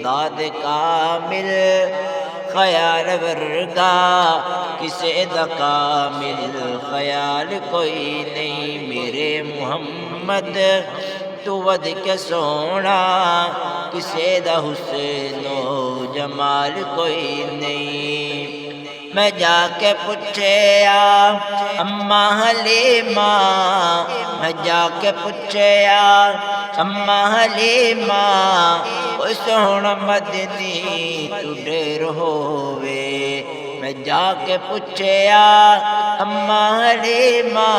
خدا دے کامل خیال ورگا کسے دا کامل خیال کوئی نہیں میرے محمد تو ود کے سونا کسے دا حسن و جمال کوئی نہیں میں جا کے پوچھیا اماں حلیمہ میں جا کے پوچھیا اماں حلیمہ کوئی سونا مدنی تو ڈیر ہووے میں جا کے پوچھیا اماں حلیمہ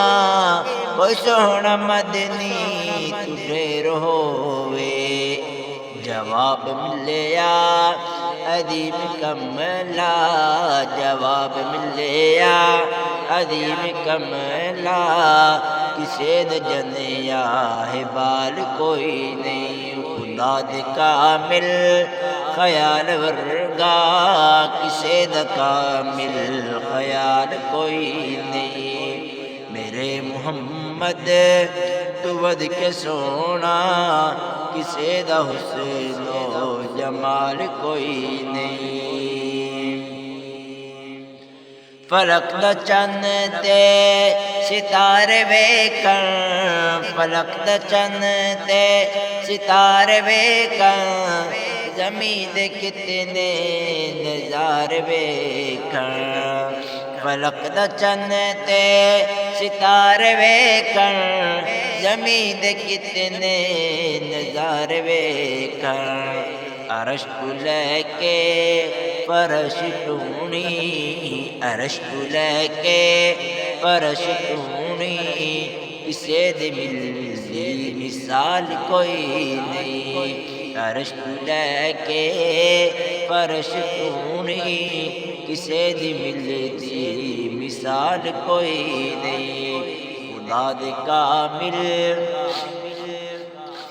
کوئی سونا مدنی تو ڈیر ہووے جواب ملیا عظیم کملا جواب ملیا عظیم کملا کسے دا جنیا حبال کوئی نہیں خدا دے کامل خیال ورگا کسے دا کامل خیال کوئی نہیں میرے محمد تو ود کے سونا کسے دا حسن و جمال کوئی نہیں فلک دا چند تے ستارے ویکھن فلک دا چند تے ستارے ویکھن زمین دے کتنے نظارے ویکھن فلک دا چند تے ستارے ویکھن زمین دے کتنے نظارے ویکھن عرش کو لے کے فرش ٹونی عرش کو لے کے فرش ٹونی کسے دے ملتی مثال کوئی نہیں عرش کو لے کے فرش ٹونی کسے دی ملتی مثال کوئی نہیں خدا دے کامل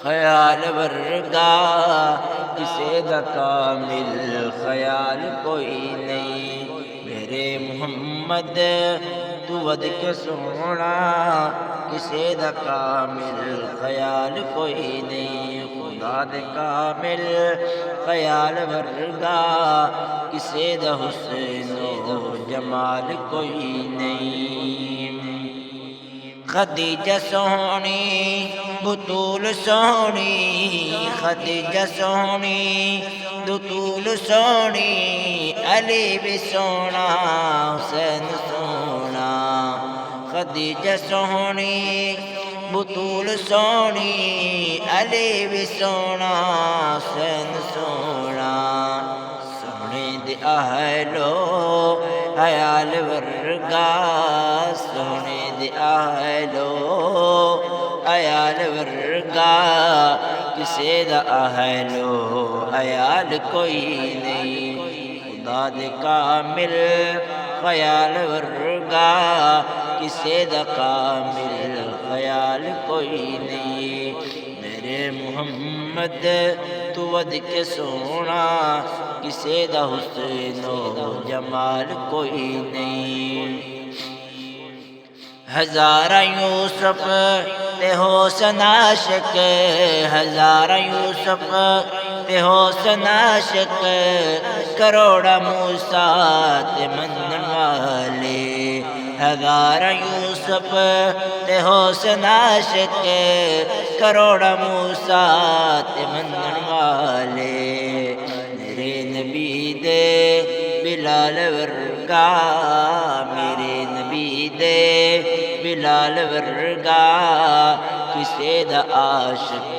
خیال ورگا کسے دا کامل خیال کوئی نہیں میرے محمد تو ود کے سونا کسے دا کامل خیال کوئی نہیں خدا دے کامل خیال ورگا کسے دا حسن و جمال کوئی نہیں خدیجہ سونی بطول سونی خدیجہ سونی بطول سونی علی بھی سونا حسین سونا خدیجہ سونی بطول سونی علی بھی سونا حسین سونا سونے دے اہلو خیال ورگا سونے دے اہلو خیال ورگا کسے دا اہلو خیال کوئی نہیں خدا دے کامل خیال ورگا کسے دا کامل خیال کوئی نہیں میرے محمد تو ود کے سونا کسے دا حسن و جمال کوئی نہیں ہزارہ یوسف تے حسن عاشق ہزارہ یوسف تے حسن عاشق کروڑا موسیٰ تے منن والے ہزارہ یوسف تے حسن عاشق کروڑا موسیٰ تے منن والے میرے نبی دے بلال ورگا میرے نبی دے بلال ورگا کسے دا عاشق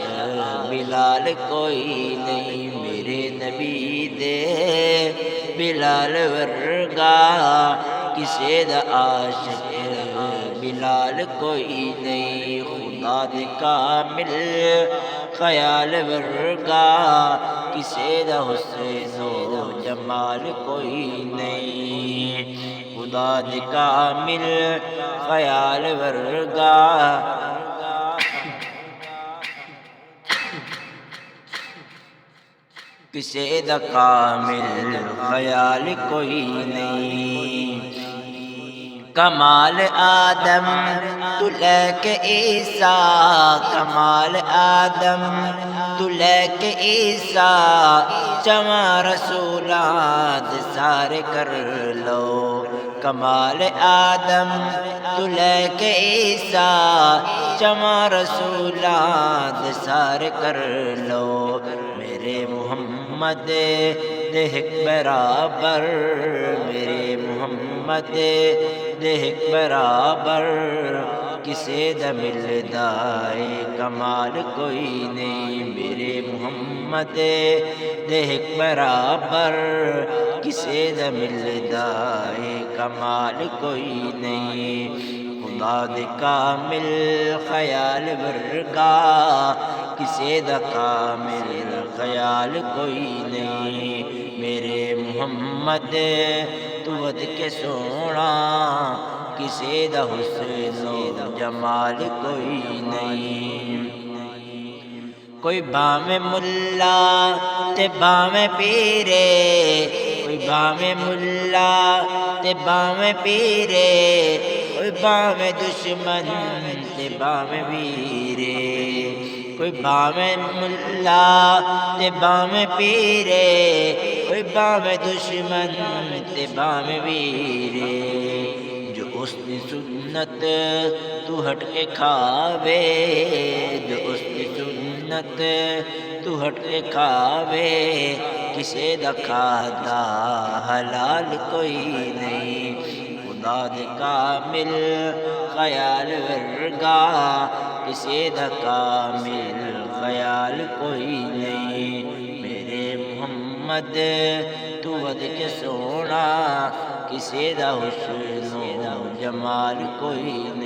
بلال کوئی نہیں میرے نبی دے بلال ورگا کسے دا عاشق بلال کوئی نہیں خدا دے کامل خیال ورگا کسے دا حسن و جمال کوئی نہیں خدا دے کامل خیال ورگا کسے دا کامل خیال کوئی نہیں کمال آدم تو لے کے عیسیٰ، کمال آدم تو لے کے عیسیٰ، چواں رسولان سارے کر لو، کمال آدم تو لے کے عیسیٰ، چواں رسولان سارے کر لو، میرے محمد دیکھ برابر، میرے محمد دیکھ برابر، کسے دا ملدا اے کمال کوئی نہیں، میرے محمد دیکھ برابر، کسے دا ملدا اے کمال کوئی نہیں، خدا دے کامل خیال ورگا، کسے دا کامل خیال کوئی نہیں، میرے محمد تو ود کے سونا، کسے دا حسن و جمال کوئی نہیں، کوئی باویں ملا تے باویں پیرے، کوئی باویں ملا تے باویں پیرے، کوئی باویں دشمن تے باویں ویرے، کوئی باویں ملا تے باویں پیرے، کوئی باویں دشمن تے باویں ویرے، جو اس دی سنت تو ہٹ کے کھاوے، جو اس دی سنت تو ہٹ کے کھاوے، کسے دا کھادا حلال کوئی نہیں، خدا دے کامل خیال ورگا، کسے دا کامل خیال کوئی نہیں، میرے محمد تو ود کے سونا، کسے دا حسن و جمال کوئی نہیں۔